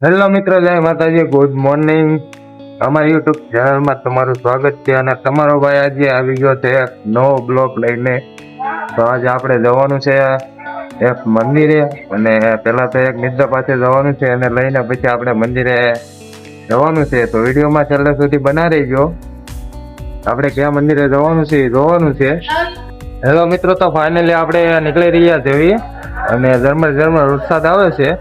Hello મિત્રો, જય માતાજી, ગુડ મોર્નિંગ. અમારી યુટ્યુબ ચેનલમાં તમારું સ્વાગત છે અને તમારો ભાઈ આજે આવી ગયો છે એક નવો બ્લોગ લઈને. તો આજે આપણે જવાનું છે એક મંદિરે અને પહેલા તો એક મિત્ર પાસે જવાનું છે અને લઈને પછી આપણે મંદિરે જવાનું છે. તો વિડીયોમાં છેલ્લે સુધી બના રહીજો. આપણે ક્યાં મંદિરે જવાનું છે એ જોવાનું છે. હેલો મિત્રો, તો ફાઇનલી આપણે નીકળી રહ્યા છે અને ઝરમર વરસાદ આવે છે.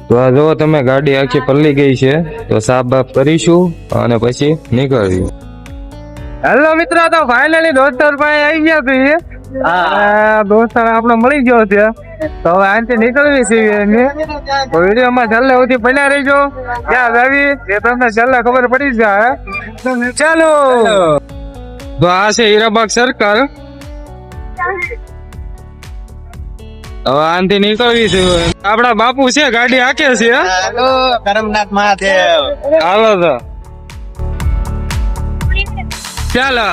તો આ જો તમે ગાડી આખી પલળી ગઈ છે, તો સાફ બાફ કરીશું અને પછી નીકળ્યું. હેલો મિત્રો, તો ફાઇનલી દોસ્તર ભાઈ આવી ગયા છે. દોસ્તર આપણે મળી ગયો છે, તો હવે આથી નીકળવી છે. તો વિડીયોમાં છેલ્લે સુધી બન્યા રહીજો. ક્યાં આવી એ તમને છેલ્લે ખબર પડી જાય. ચાલો, તો આ છે હીરાબાગ સર્કલ. હવે આનથી નીકળવી છે. આપડા બાપુ છે, ગાડી હાકે છે. હાલો કરમનાથ મહાદેવ. હાલો તો ચાલો.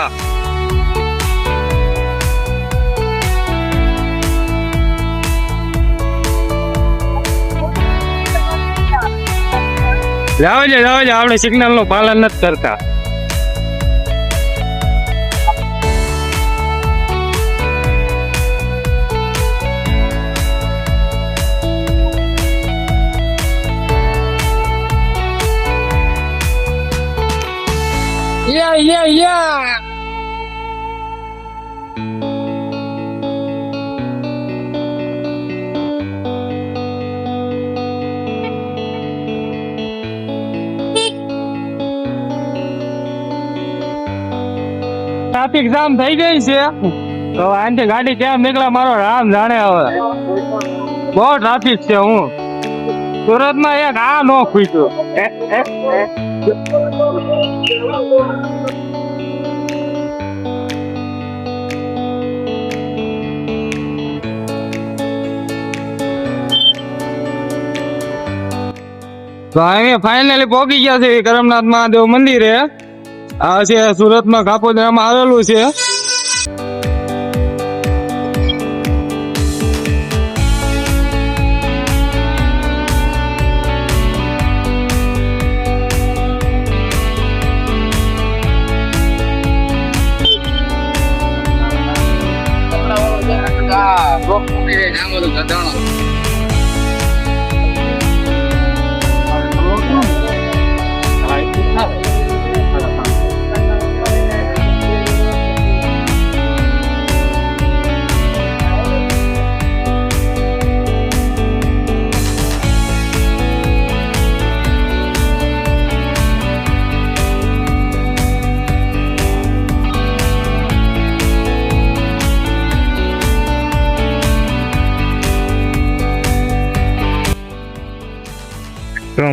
જાવ છે આપણે સિગ્નલ નું પાલન નથી કરતા. Yeah. ટ્રાફિક જામ થઈ ગઈ છે, તો આનથી ગાડી કેમ નીકળે મારો રામ જાણે. હવે બહુ ટ્રાફિક છે. સુરતમાં એક આ નો ખૂટ્યું. તો અમે ફાઇનલી પહોંચી ગયા છે કરમનાથ મહાદેવ મંદિરે. આ છે સુરતમાં કાપોદ્રામાં આવેલું છે.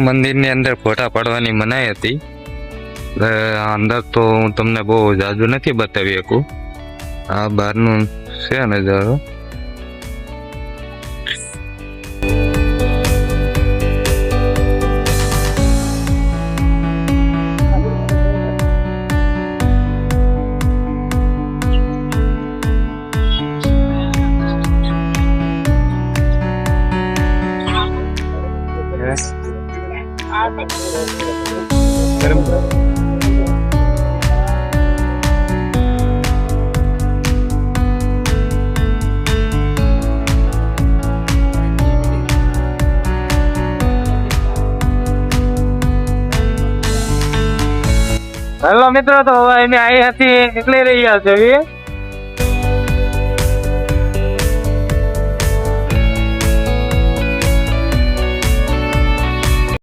મંદિરની અંદર ફોટા પાડવાની મનાઈ હતી. અંદર તો હું તમને બહુ જાજુ નથી બતાવી શકું. આ બહારનું છે નજારો. હેલો મિત્રો, તો હવે અમે અહીંયાથી નીકળી રહ્યા છે.